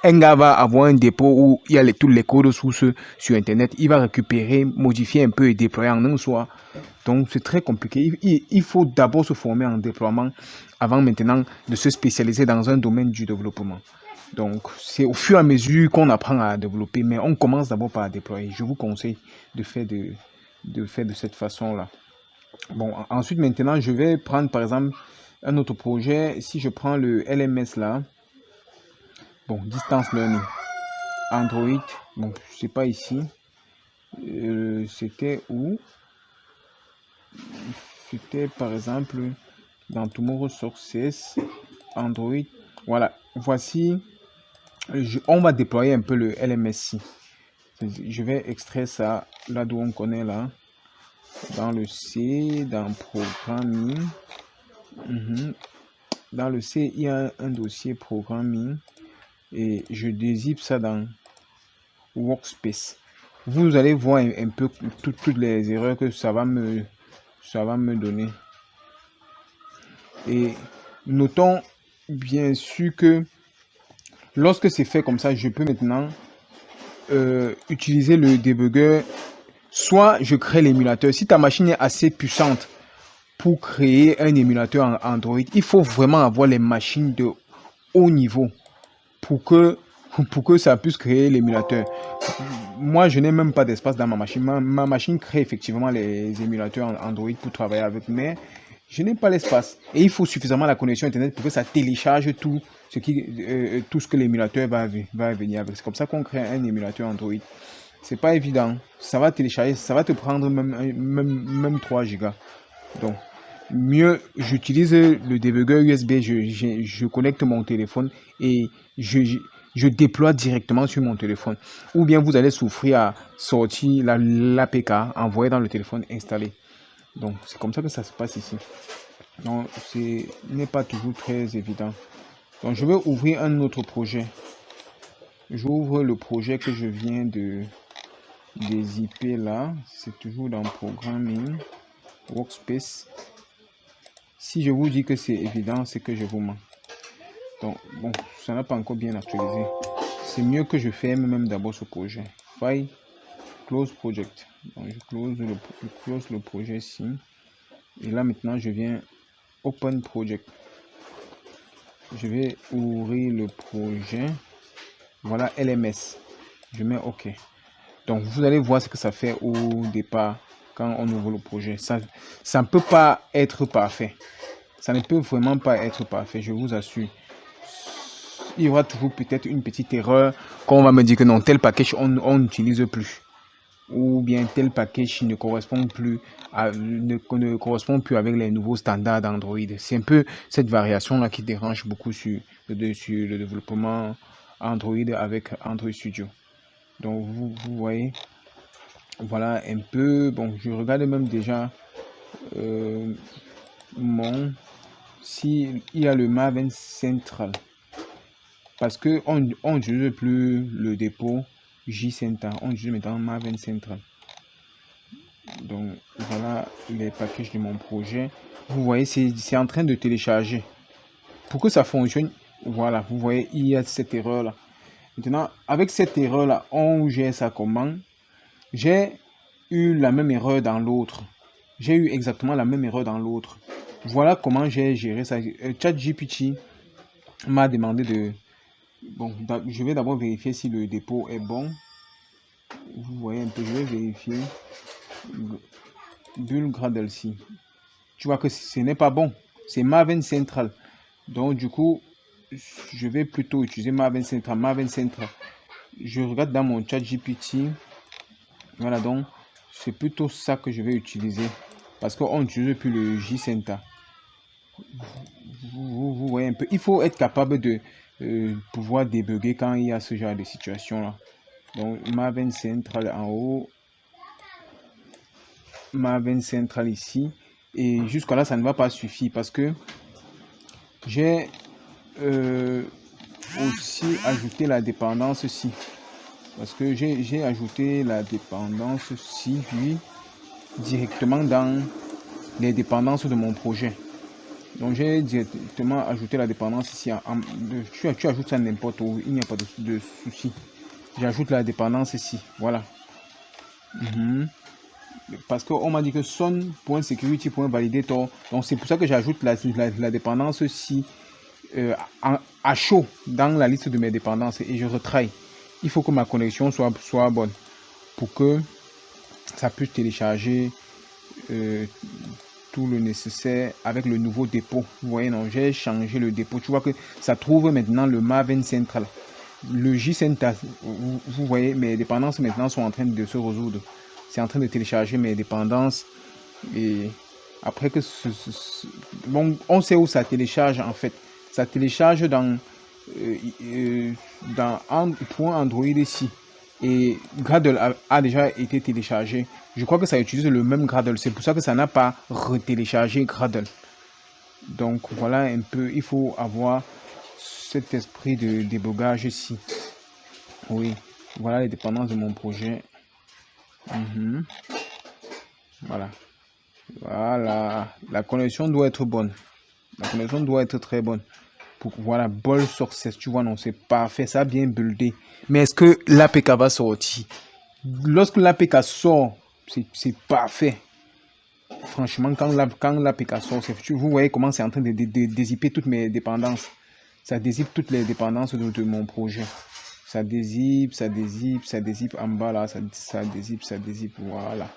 Un gars va avoir un dépôt où il y a tous les codes sources sur Internet. Il va récupérer, modifier un peu et déployer en un soir. Donc, c'est très compliqué. Il faut d'abord se former en déploiement avant maintenant de se spécialiser dans un domaine du développement. Donc, c'est au fur et à mesure qu'on apprend à développer, mais on commence d'abord par déployer. Je vous conseille de faire de cette façon-là. Bon, ensuite, maintenant, je vais prendre par exemple un autre projet. Si je prends le LMS là, bon, Distance Learning, Android, bon, je sais pas ici, c'était où? C'était par exemple dans Tomorrow Success, Android. Voilà, voici, on va déployer un peu le LMS. Je vais extraire ça là d'où on connaît là. Dans le C, dans Programming. Dans le C, il y a un dossier Programming. Et je dézippe ça dans Workspace. Vous allez voir un peu toutes les erreurs que ça va me donner. Et notons bien sûr que lorsque c'est fait comme ça, je peux maintenant utiliser le débugger. Soit je crée l'émulateur. Si ta machine est assez puissante pour créer un émulateur en Android, il faut vraiment avoir les machines de haut niveau pour que ça puisse créer l'émulateur. Moi, je n'ai même pas d'espace dans ma machine. Ma machine crée effectivement les émulateurs en Android pour travailler avec, mais je n'ai pas l'espace. Et il faut suffisamment la connexion Internet pour que ça télécharge tout ce que l'émulateur va venir avec. C'est comme ça qu'on crée un émulateur Android. C'est pas évident. Ça va télécharger, ça va te prendre même 3 gigas. Donc, mieux, j'utilise le débugger USB, je connecte mon téléphone et je déploie directement sur mon téléphone. Ou bien vous allez souffrir à sortir l'APK, envoyer dans le téléphone, installé. Donc, c'est comme ça que ça se passe ici. Donc, ce n'est pas toujours très évident. Donc, je vais ouvrir un autre projet. J'ouvre le projet que je viens de zipper là. C'est toujours dans Programming, Workspace. Si je vous dis que c'est évident, c'est que je vous mens. Donc, bon, ça n'a pas encore bien actualisé. C'est mieux que je ferme même d'abord ce projet. File, Close Project. Donc, je close le projet ici. Et là, maintenant, je viens Open Project. Je vais ouvrir le projet. Voilà, LMS. Je mets OK. Donc, vous allez voir ce que ça fait au départ quand on ouvre le projet. Ça ne peut pas être parfait. Ça ne peut vraiment pas être parfait, je vous assure. Il y aura toujours peut-être une petite erreur qu'on va me dire que non, tel package on n'utilise plus. Ou bien tel package ne correspond plus avec les nouveaux standards d'Android. C'est un peu cette variation-là qui dérange beaucoup sur le développement Android avec Android Studio. Donc vous voyez, voilà un peu. Bon, je regarde même déjà s'il y a le Maven Central. Parce que on n'utilise plus le dépôt JCentral, on utilise maintenant Maven Central. Donc voilà les packages de mon projet. Vous voyez, c'est en train de télécharger. Pour que ça fonctionne, voilà, vous voyez, il y a cette erreur là. Maintenant, avec cette erreur là, on gère ça comment? J'ai eu la même erreur dans l'autre. J'ai eu exactement la même erreur dans l'autre. Voilà comment j'ai géré ça. ChatGPT m'a demandé de... Bon, je vais d'abord vérifier si le dépôt est bon. Vous voyez un peu, je vais vérifier. Bull Gradle-ci. Tu vois que ce n'est pas bon. C'est Maven Central. Donc, du coup, je vais plutôt utiliser Maven Central. Maven Central. Je regarde dans mon ChatGPT. Voilà, donc, c'est plutôt ça que je vais utiliser. Parce qu'on n'utilise plus le JCentral. Vous voyez un peu. Il faut être capable de pouvoir débugger quand il y a ce genre de situation là. Donc Maven Central en haut, Maven Central ici, et jusqu'à là ça ne va pas suffire parce que j'ai aussi ajouter la dépendance ci. Parce que j'ai ajouté la dépendance ci, lui, directement dans les dépendances de mon projet. Donc j'ai directement ajouté la dépendance ici. Tu ajoutes ça n'importe où, il n'y a pas de souci. J'ajoute la dépendance ici, voilà. Parce qu'on m'a dit que son.security.valider ton. Donc c'est pour ça que j'ajoute la dépendance ici à chaud dans la liste de mes dépendances et je retraille. Il faut que ma connexion soit bonne pour que ça puisse télécharger tout le nécessaire avec le nouveau dépôt. Vous voyez, non, j'ai changé le dépôt. Tu vois que ça trouve maintenant le Maven Central. Le JCentral, vous voyez, mes dépendances maintenant sont en train de se résoudre. C'est en train de télécharger mes dépendances. Et après que bon, on sait où ça télécharge en fait. Ça télécharge dans point Android ici. Et Gradle a déjà été téléchargé. Je crois que ça utilise le même Gradle. C'est pour ça que ça n'a pas retéléchargé Gradle. Donc voilà un peu. Il faut avoir cet esprit de débogage ici. Oui. Voilà les dépendances de mon projet. Voilà. Voilà. La connexion doit être bonne. La connexion doit être très bonne. Voilà, ball success, tu vois, non, c'est parfait, ça a bien buildé. Mais est-ce que l'APK va sortir? Lorsque l'APK sort, c'est parfait. Franchement, quand l'APK sort, vous voyez comment c'est en train de dézipper toutes mes dépendances. Ça dézippe toutes les dépendances de mon projet. Ça dézippe, ça dézippe, ça dézippe en bas là, ça dézippe, voilà.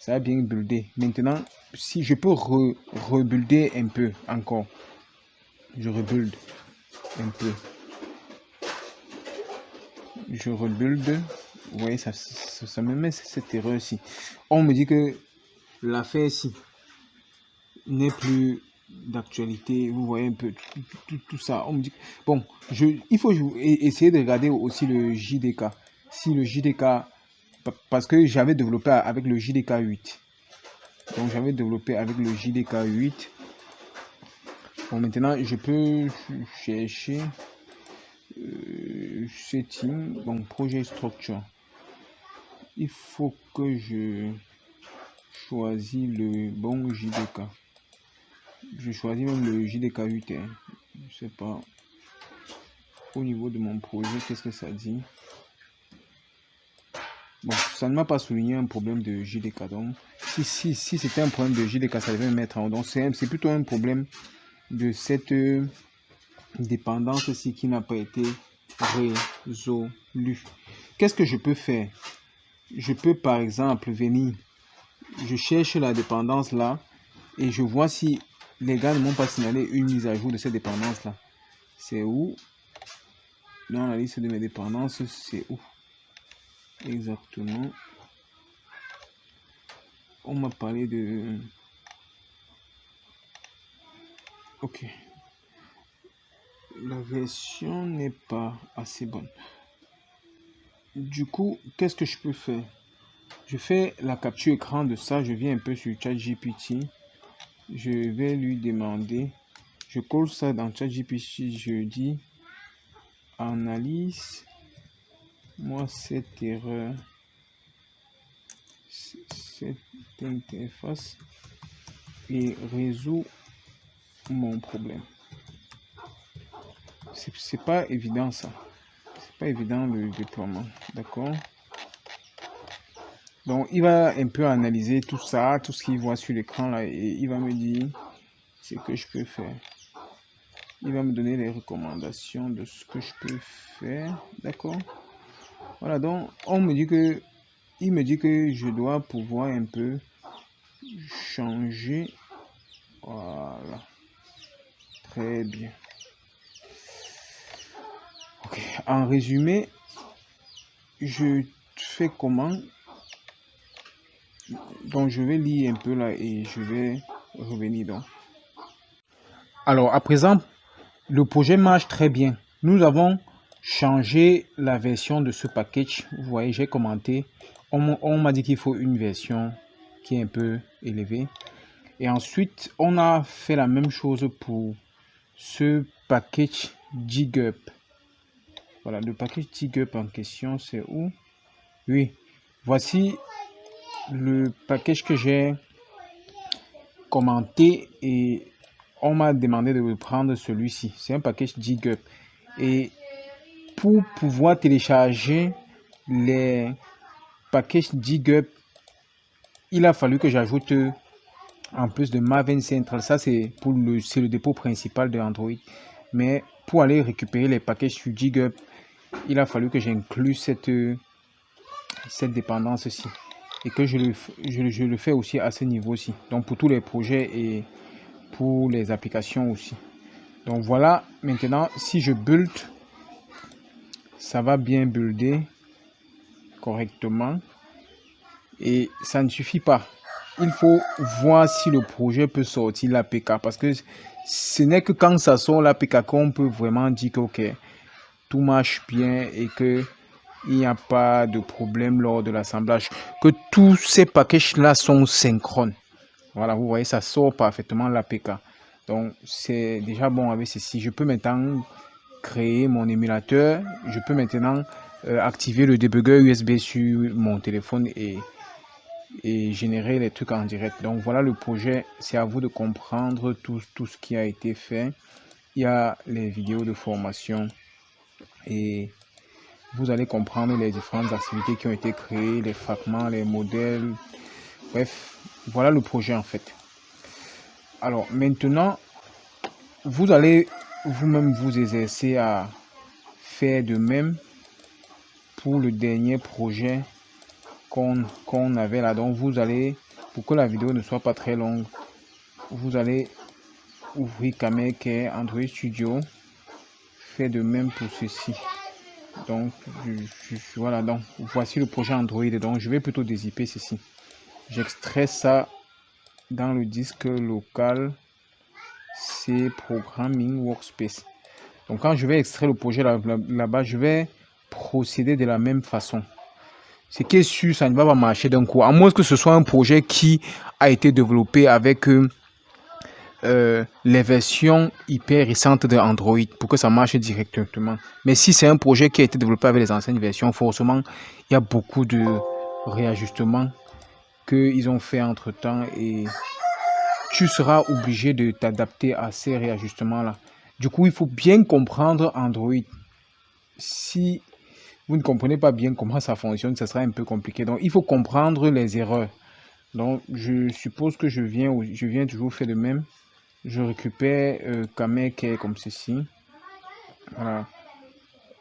Ça a bien buildé. Maintenant, si je peux rebuilder un peu encore. Je rebuild un peu. Je rebuild. Vous voyez, ça me met cette erreur ici. On me dit que l'affaire ici n'est plus d'actualité. Vous voyez un peu tout ça. On me dit, bon, il faut essayer de regarder aussi le JDK. Si le JDK, parce que j'avais développé avec le JDK 8. Donc j'avais développé avec le JDK 8. Bon, maintenant, je peux chercher setting, donc projet structure. Il faut que je choisis le bon JDK. Je choisis même le JDK 8. Hein. Je sais pas. Au niveau de mon projet, qu'est-ce que ça dit? Bon, ça ne m'a pas souligné un problème de JDK. Donc, si c'était un problème de JDK, ça devait me mettre en. Donc, c'est plutôt un problème de cette dépendance ci qui n'a pas été résolu. Qu'est-ce que je peux faire? Je peux par exemple venir, je cherche la dépendance là et je vois si les gars ne m'ont pas signalé une mise à jour de cette dépendance là. C'est où? Dans la liste de mes dépendances, c'est où? Exactement. On m'a parlé de... Ok. La version n'est pas assez bonne. Du coup, qu'est-ce que je peux faire? Je fais la capture écran de ça. Je viens un peu sur ChatGPT. Je vais lui demander. Je colle ça dans ChatGPT. Je dis analyse moi cette erreur, cette interface et résout mon problème. C'est pas évident ça. C'est pas évident le déploiement. D'accord. Donc il va un peu analyser tout ça, tout ce qu'il voit sur l'écran là, et il va me dire ce que je peux faire. Il va me donner les recommandations de ce que je peux faire. D'accord. Voilà, donc il me dit que je dois pouvoir un peu changer. Voilà. Très bien. Ok. En résumé, je fais comment? Donc je vais lire un peu là et je vais revenir donc. Alors à présent, le projet marche très bien. Nous avons changé la version de ce package. Vous voyez, j'ai commenté. On m'a dit qu'il faut une version qui est un peu élevée. Et ensuite, on a fait la même chose pour ce package Jigup. Voilà, le package DigUp en question, c'est où? Oui, voici le package que j'ai commenté et on m'a demandé de prendre celui-ci. C'est un package DigUp. Et pour pouvoir télécharger les packages DigUp, il a fallu que j'ajoute en plus de Maven Central. Ça, c'est le dépôt principal de Android. Mais pour aller récupérer les packages sur DigUp, il a fallu que j'inclue cette dépendance-ci. Et que je le fais aussi à ce niveau-ci. Donc pour tous les projets et pour les applications aussi. Donc voilà, maintenant, si je build, ça va bien builder correctement. Et ça ne suffit pas. Il faut voir si le projet peut sortir l'APK. Parce que ce n'est que quand ça sort l'APK qu'on peut vraiment dire que ok, tout marche bien et que il n'y a pas de problème lors de l'assemblage. Que tous ces packages-là sont synchrones. Voilà, vous voyez, ça sort parfaitement l'APK. Donc, c'est déjà bon avec ceci. Je peux maintenant créer mon émulateur. Je peux maintenant activer le débugger USB sur mon téléphone et générer les trucs en direct. Donc, voilà le projet. C'est à vous de comprendre tout ce qui a été fait. Il y a les vidéos de formation et vous allez comprendre les différentes activités qui ont été créées, les fragments, les modèles. Bref, voilà le projet en fait. Alors maintenant, vous allez vous-même vous exercer à faire de même pour le dernier projet qu'on avait là. Donc vous allez, pour que la vidéo ne soit pas très longue, vous allez ouvrir Kameke Android Studio. Faire de même pour ceci. Donc voilà, donc voici le projet Android. Donc je vais plutôt dézipper ceci. J'extrais ça dans le disque local, c'est Programming Workspace. Donc quand je vais extraire le projet là-bas, je vais procéder de la même façon. Ce qui est sûr, ça ne va pas marcher d'un coup, à moins que ce soit un projet qui a été développé avec les versions hyper récentes de Android pour que ça marche directement. Mais si c'est un projet qui a été développé avec les anciennes versions, forcément, il y a beaucoup de réajustements qu'ils ont fait entre temps et tu seras obligé de t'adapter à ces réajustements-là. Du coup, il faut bien comprendre Android. Si vous ne comprenez pas bien comment ça fonctionne, ça sera un peu compliqué. Donc, il faut comprendre les erreurs. Donc, je suppose que je viens toujours faire de même. Je récupère Kameke comme ceci. Voilà.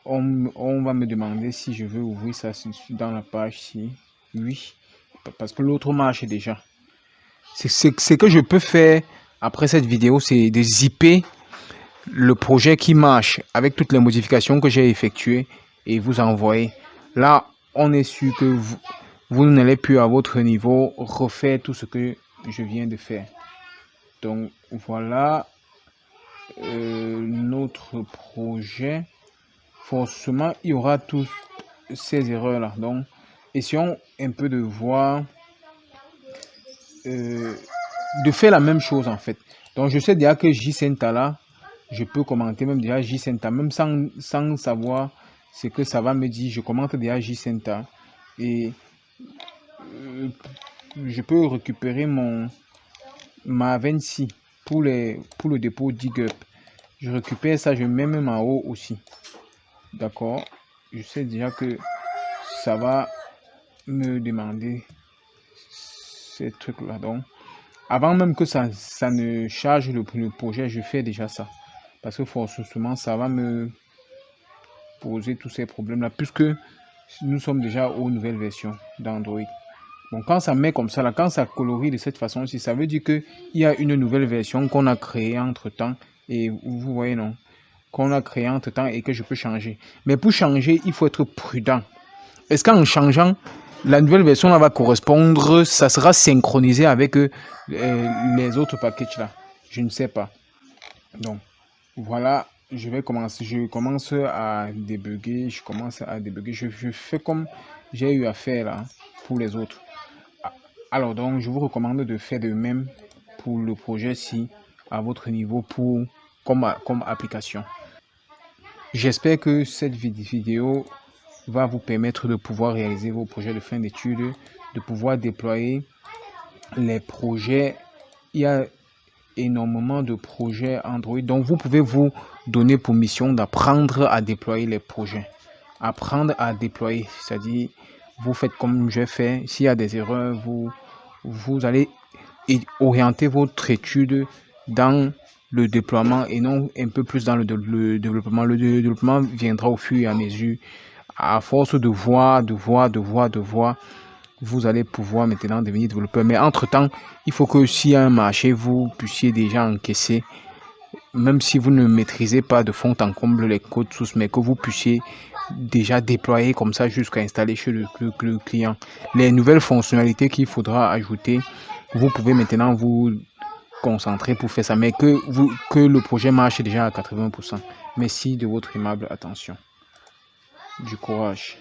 On va me demander si je veux ouvrir ça dans la page ci. Oui. Parce que l'autre marche déjà. Ce que je peux faire après cette vidéo, c'est de zipper le projet qui marche avec toutes les modifications que j'ai effectuées et vous envoyer. Là, on est sûr que vous n'allez plus à votre niveau refaire tout ce que je viens de faire. Donc voilà notre projet. Forcément, il y aura tous ces erreurs là. Donc, essayons un peu de voir, de faire la même chose en fait. Donc, je sais déjà que JCenta là, je peux commenter même déjà JCenta, même sans savoir ce que ça va me dire. Je commente déjà JCenta et je peux récupérer ma 26 pour le dépôt DigUp. Je récupère ça, je mets même en haut aussi. D'accord, je sais déjà que ça va me demander ces trucs là. Donc avant même que ça ne charge le projet, je fais déjà ça parce que forcément ça va me poser tous ces problèmes là puisque nous sommes déjà aux nouvelles versions d'Android. Bon, quand ça met comme ça là, quand ça colorie de cette façon ci, ça veut dire que il y a une nouvelle version qu'on a créée entre temps et vous voyez non, qu'on a créé entre temps et que je peux changer. Mais pour changer, il faut être prudent. Est-ce qu'en changeant, la nouvelle version là va correspondre, ça sera synchronisé avec les autres packages là? Je ne sais pas. Donc voilà, je commence à débugger, je fais comme j'ai eu à faire là pour les autres. Alors donc je vous recommande de faire de même pour le projet si à votre niveau comme application. J'espère que cette vidéo va vous permettre de pouvoir réaliser vos projets de fin d'études, de pouvoir déployer les projets. Il y a énormément de projets Android, donc vous pouvez vous donner pour mission d'apprendre à déployer les projets. Apprendre à déployer, c'est-à-dire vous faites comme je fais. S'il y a des erreurs, vous allez orienter votre étude dans le déploiement et non un peu plus dans le développement. Le développement viendra au fur et à mesure. À force de voir, vous allez pouvoir maintenant devenir développeur. Mais entre-temps, il faut que s'il y a un marché, vous puissiez déjà encaisser, même si vous ne maîtrisez pas de fond en comble les codes sources, mais que vous puissiez déjà déployer comme ça jusqu'à installer chez le client. Les nouvelles fonctionnalités qu'il faudra ajouter, vous pouvez maintenant vous concentrer pour faire ça, mais que le projet marche déjà à 80%. Merci de votre aimable attention. Du courage.